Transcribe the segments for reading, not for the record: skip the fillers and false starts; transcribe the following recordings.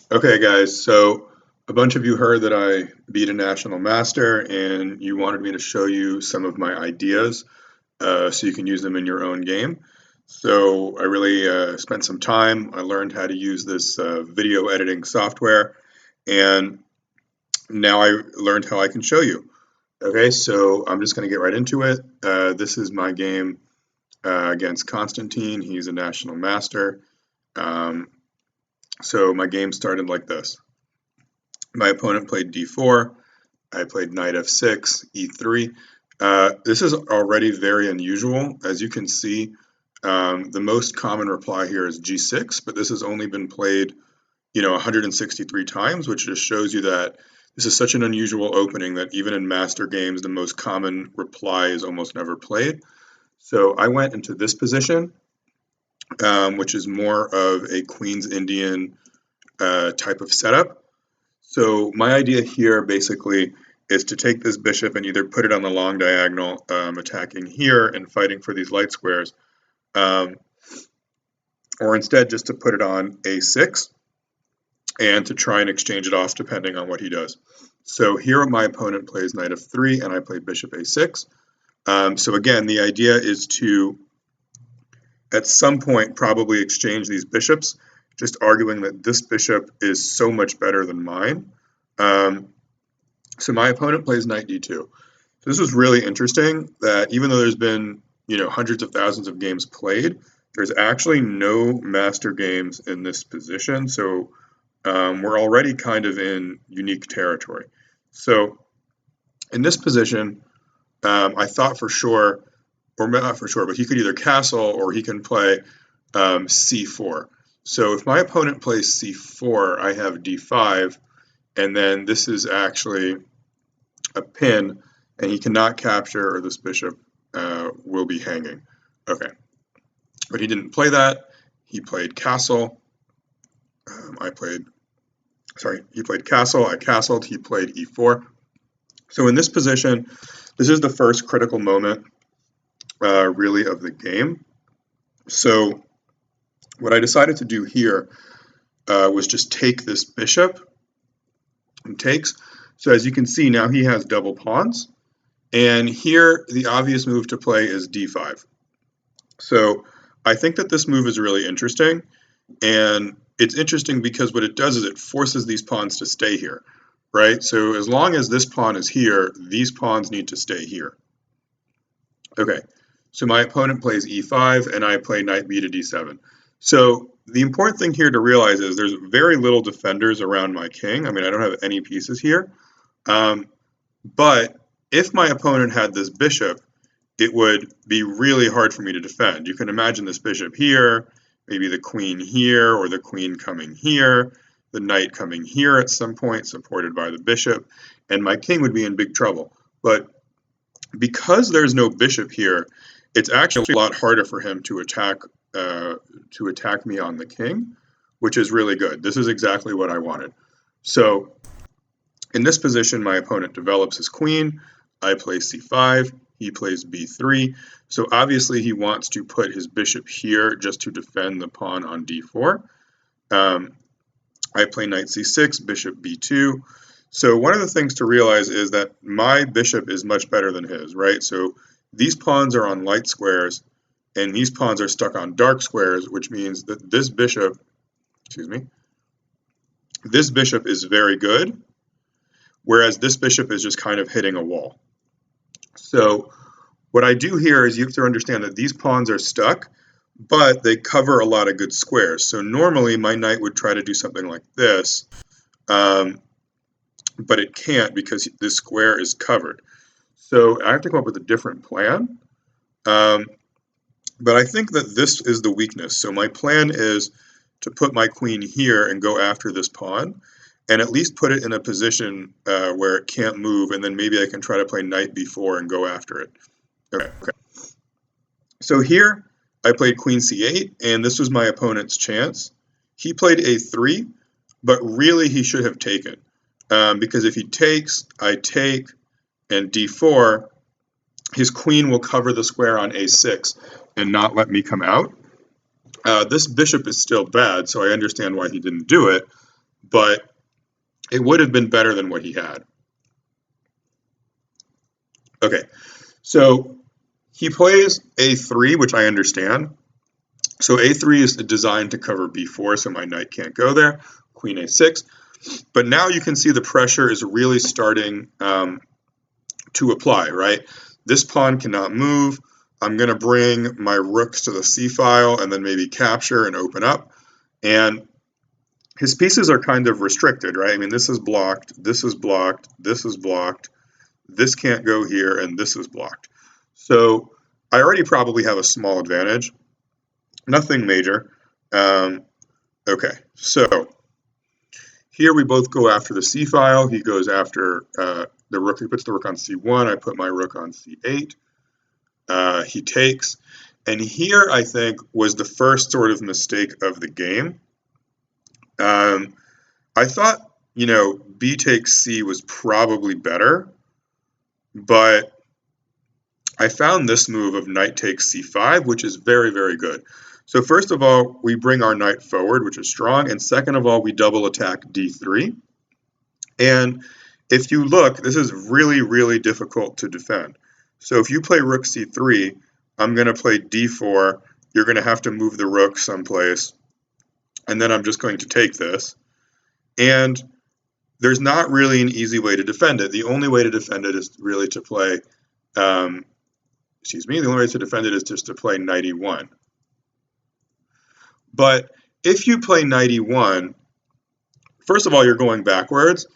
Okay, guys, so a bunch of you heard that I beat a national master, and you wanted me to show you some of my ideas so you can use them in your own game. So I really spent some time. I learned how to use this video editing software, and now I learned how I can show you. Okay, so I'm just going to get right into it. This is my game against Constantine. He's a national master. Um, so my game started like this. My opponent played d4. I played knight f6, e3. This is already very unusual. As you can see, the most common reply here is g6, but this has only been played, 163 times, which just shows you that this is such an unusual opening that even in master games, the most common reply is almost never played. So I went into this position, which is more of a Queen's Indian type of setup. So my idea here basically is to take this bishop and either put it on the long diagonal, attacking here and fighting for these light squares, um, or instead just to put it on a6 and to try and exchange it off depending on what he does. So here my opponent plays knight f3 and I play bishop a6. So again, the idea is to, at some point, probably exchange these bishops, just arguing that this bishop is so much better than mine. So my opponent plays knight d2. So this was really interesting that even though there's been, hundreds of thousands of games played, there's actually no master games in this position. So we're already kind of in unique territory. So in this position, I thought for sure, or not for sure, but he could either castle or he can play c4. So if my opponent plays c4, I have d5, and then this is actually a pin, and he cannot capture, or this bishop will be hanging. Okay, but he didn't play that. He played castle. He played castle. I castled. He played e4. So in this position, this is the first critical moment, really, of the game. So what I decided to do here was just take this bishop and takes. So as you can see, now he has double pawns. And here, the obvious move to play is d5. So I think that this move is really interesting. And it's interesting because what it does is it forces these pawns to stay here, right? So as long as this pawn is here, these pawns need to stay here. Okay, so my opponent plays e5, and I play knight b to d7. So the important thing here to realize is there's very little defenders around my king. I mean, I don't have any pieces here. But if my opponent had this bishop, it would be really hard for me to defend. You can imagine this bishop here, maybe the queen here, or the queen coming here, the knight coming here at some point, supported by the bishop, and my king would be in big trouble. But because there's no bishop here, it's actually a lot harder for him to attack me on the king, which is really good. This is exactly what I wanted. So in this position, my opponent develops his queen. I play c5. He plays b3. So obviously he wants to put his bishop here just to defend the pawn on d4. I play knight c6, bishop b2. So one of the things to realize is that my bishop is much better than his, right? So these pawns are on light squares, and these pawns are stuck on dark squares, which means that this bishop is very good, whereas this bishop is just kind of hitting a wall. So what I do here is you have to understand that these pawns are stuck, but they cover a lot of good squares. So normally my knight would try to do something like this, but it can't because this square is covered. So I have to come up with a different plan. But I think that this is the weakness. So my plan is to put my queen here and go after this pawn, and at least put it in a position where it can't move, and then maybe I can try to play knight b4 and go after it. Okay. So here I played queen c8, and this was my opponent's chance. He played a3, but really he should have taken, because if he takes, I take, and d4, his queen will cover the square on a6 and not let me come out. This bishop is still bad, so I understand why he didn't do it, but it would have been better than what he had. Okay, so he plays a3, which I understand. So a3 is designed to cover b4, so my knight can't go there. Queen a6. But now you can see the pressure is really starting to apply, right? This pawn cannot move. I'm going to bring my rooks to the c-file and then maybe capture and open up. And his pieces are kind of restricted, right? I mean, this is blocked, this is blocked, this is blocked, this can't go here, and this is blocked. So I already probably have a small advantage. Nothing major. Okay, so here we both go after the c-file. He goes after the rook. He puts the rook on c1. I put my rook on c8. He takes. And here, I think, was the first sort of mistake of the game. I thought, b takes c was probably better, but I found this move of knight takes c5, which is very, very good. So first of all, we bring our knight forward, which is strong, and second of all, we double attack d3. And if you look, this is really, really difficult to defend. So if you play rook c3, I'm going to play d4. You're going to have to move the rook someplace, and then I'm just going to take this. And there's not really an easy way to defend it. The only way to defend it is really to play, the only way to defend it is just to play knight e1. But if you play knight e1, first of all, you're going backwards.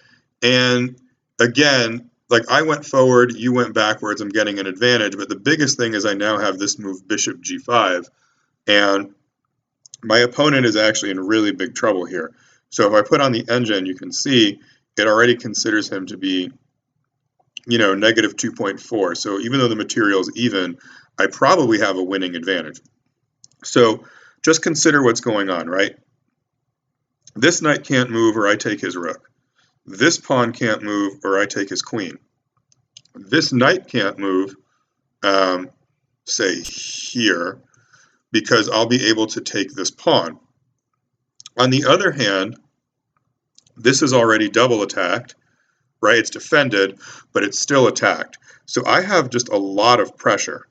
And again, like I went forward, you went backwards, I'm getting an advantage. But the biggest thing is I now have this move bishop g5. And my opponent is actually in really big trouble here. So if I put on the engine, you can see it already considers him to be, negative 2.4. So even though the material is even, I probably have a winning advantage. So just consider what's going on, right? This knight can't move or I take his rook. This pawn can't move or I take his queen. This knight can't move, say here, because I'll be able to take this pawn. On the other hand, this is already double attacked, right? It's defended, but it's still attacked. So I have just a lot of pressure.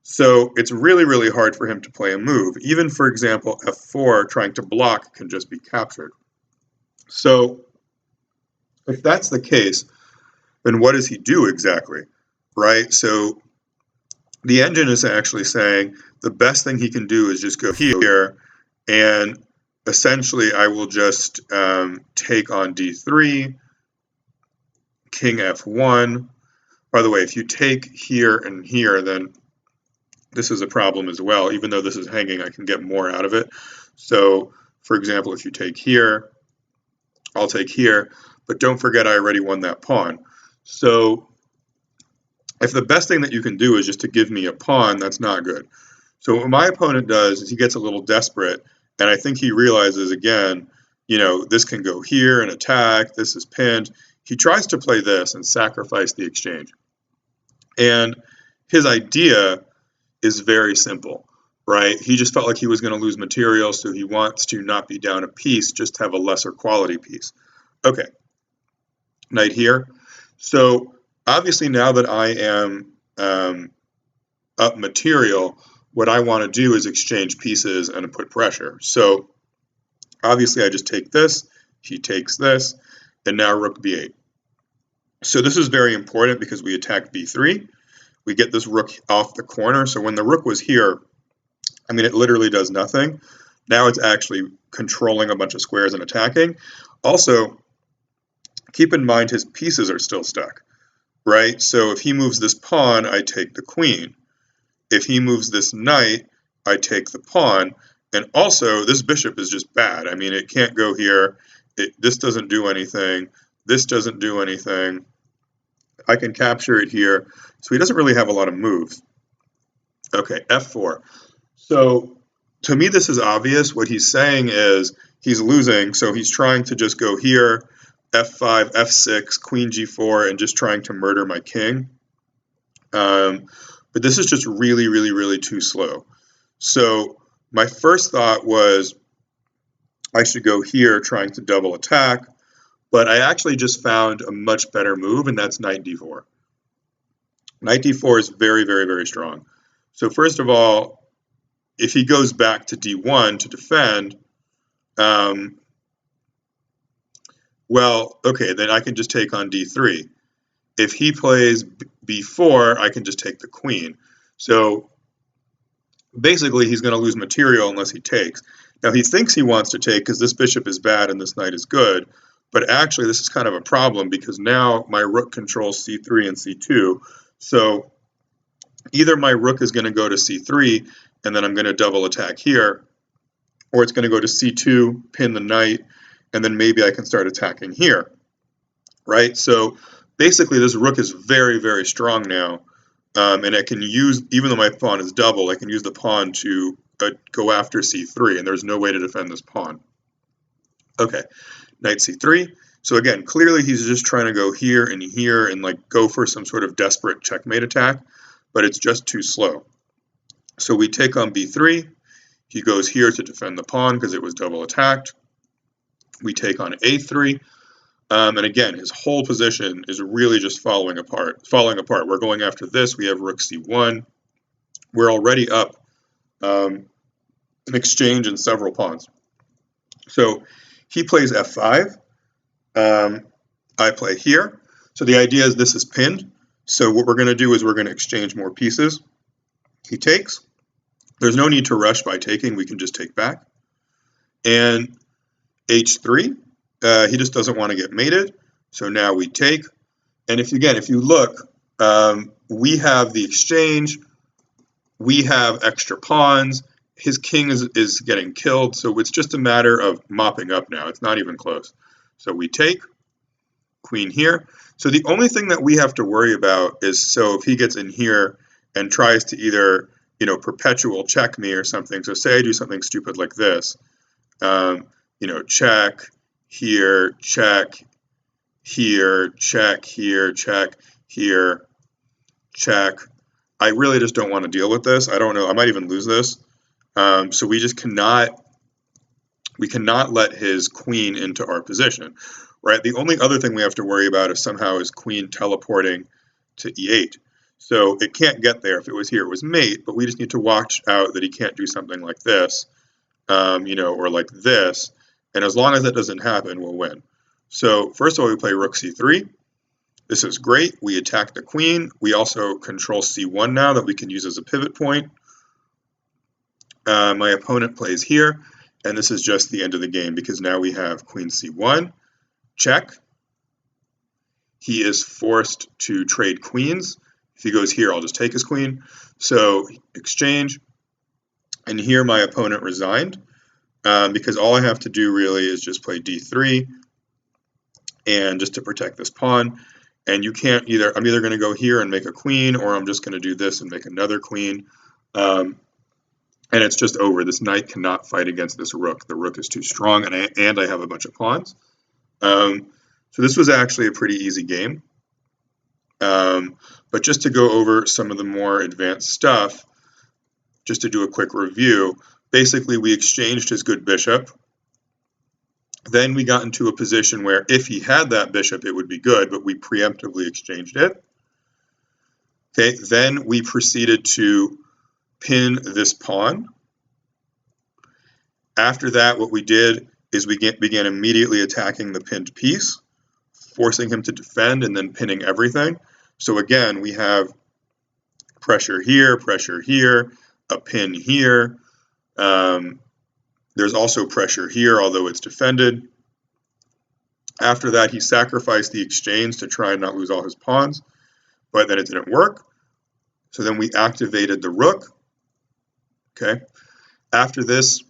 So it's really, really hard for him to play a move. Even, for example, f4 trying to block can just be captured. So if that's the case, then what does he do exactly, right? So the engine is actually saying the best thing he can do is just go here, and essentially I will just take on d3, king f1. By the way, if you take here and here, then this is a problem as well. Even though this is hanging, I can get more out of it. So, for example, if you take here, I'll take here, but don't forget I already won that pawn. So if the best thing that you can do is just to give me a pawn, that's not good. So what my opponent does is he gets a little desperate, and I think he realizes, again, this can go here and attack, this is pinned. He tries to play this and sacrifice the exchange. And his idea is very simple, right? He just felt like he was going to lose material, so he wants to not be down a piece, just have a lesser quality piece. Okay, knight here. So obviously now that I am up material, what I want to do is exchange pieces and put pressure. So obviously I just take this, he takes this, and now rook b8. So this is very important because we attack b3. We get this rook off the corner. So when the rook was here, I mean, it literally does nothing. Now it's actually controlling a bunch of squares and attacking. Also, keep in mind his pieces are still stuck, right? So if he moves this pawn, I take the queen. If he moves this knight, I take the pawn. And also, this bishop is just bad. I mean, it can't go here. This doesn't do anything. This doesn't do anything. I can capture it here. So he doesn't really have a lot of moves. Okay, f4. So to me, this is obvious. What he's saying is he's losing, so he's trying to just go here, f5, f6, queen g4, and just trying to murder my king. But this is just really, really, really too slow. So my first thought was, I should go here trying to double attack, but I actually just found a much better move, and that's knight d4. Knight d4 is very, very, very strong. So first of all, if he goes back to d1 to defend, well, okay, then I can just take on d3. If he plays b4, I can just take the queen. So basically, he's going to lose material unless he takes. Now, he thinks he wants to take because this bishop is bad and this knight is good, but actually this is kind of a problem because now my rook controls c3 and c2. So either my rook is going to go to c3 and then I'm going to double attack here, or it's going to go to c2, pin the knight, and then maybe I can start attacking here, right? So basically this rook is very, very strong now, and I can use, even though my pawn is double, I can use the pawn to go after c3, and there's no way to defend this pawn. Okay, knight c3. So again, clearly he's just trying to go here and like go for some sort of desperate checkmate attack, but it's just too slow. So we take on b3. He goes here to defend the pawn because it was double attacked. We take on a3. And again, his whole position is really just falling apart. We're going after this. We have rook c1. We're already up an exchange in several pawns. So he plays f5. I play here. So the idea is this is pinned. So what we're going to do is we're going to exchange more pieces. He takes. There's no need to rush by taking. We can just take back. And h3. He just doesn't want to get mated. So now we take. And if you look, we have the exchange. We have extra pawns. His king is getting killed. So it's just a matter of mopping up now. It's not even close. So we take. Queen here. So the only thing that we have to worry about is, so if he gets in here and tries to either, perpetual check me or something. So say I do something stupid like this, check, here, check, here, check, here, check, here, check. I really just don't want to deal with this. I don't know. I might even lose this. So we just cannot let his queen into our position, right? The only other thing we have to worry about is somehow his queen teleporting to e8. So it can't get there. If it was here, it was mate, but we just need to watch out that he can't do something like this, or like this. And as long as that doesn't happen, we'll win. So first of all, we play rook c3. This is great. We attack the queen. We also control c1 now that we can use as a pivot point. My opponent plays here, and this is just the end of the game because now we have queen c1, check. He is forced to trade queens. If he goes here, I'll just take his queen. So exchange, and here my opponent resigned because all I have to do really is just play d3 and just to protect this pawn. And you can't I'm either going to go here and make a queen, or I'm just going to do this and make another queen. And it's just over. This knight cannot fight against this rook. The rook is too strong, and I have a bunch of pawns. So this was actually a pretty easy game. But just to go over some of the more advanced stuff, just to do a quick review, basically we exchanged his good bishop. Then we got into a position where if he had that bishop, it would be good, but we preemptively exchanged it. Okay, then we proceeded to pin this pawn. After that, what we did is we began immediately attacking the pinned piece, forcing him to defend and then pinning everything. So again, we have pressure here, a pin here. There's also pressure here, although it's defended. After that, he sacrificed the exchange to try and not lose all his pawns, but then it didn't work. So then we activated the rook. Okay. After this,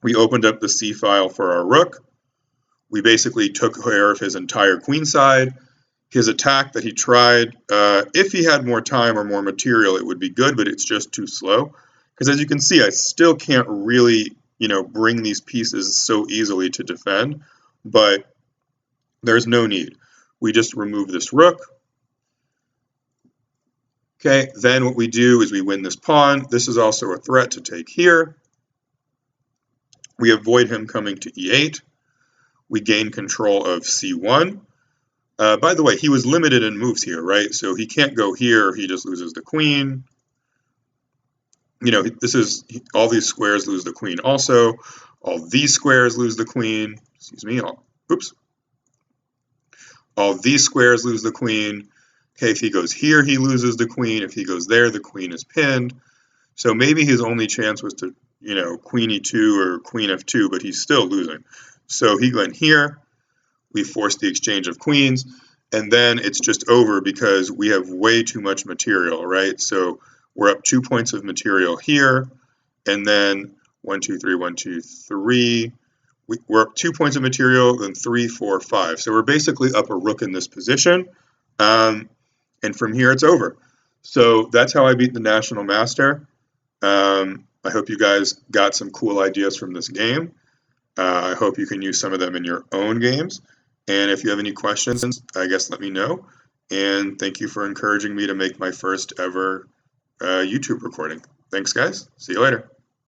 we opened up the C file for our rook. We basically took care of his entire queen side. His attack that he tried, if he had more time or more material, it would be good, but it's just too slow. Because as you can see, I still can't really, bring these pieces so easily to defend, but there's no need. We just remove this rook. Okay, then what we do is we win this pawn. This is also a threat to take here. We avoid him coming to e8. We gain control of c1. By the way, he was limited in moves here, right? So he can't go here. He just loses the queen. You know, this is all these squares lose the queen also. All these squares lose the queen. Excuse me. Oops. All these squares lose the queen. Okay, if he goes here, he loses the queen. If he goes there, the queen is pinned. So maybe his only chance was to, you know, queen e2 or queen f2, but he's still losing. So he went here. We forced the exchange of queens, and then it's just over because we have way too much material, right? So we're up 2 points of material here, and then 1, 2, 3, 1, 2, 3. We're up 2 points of material, then 3, 4, 5. So we're basically up a rook in this position, and from here it's over. So that's how I beat the National Master. I hope you guys got some cool ideas from this game. I hope you can use some of them in your own games. And if you have any questions, I guess let me know. And thank you for encouraging me to make my first ever YouTube recording. Thanks, guys. See you later.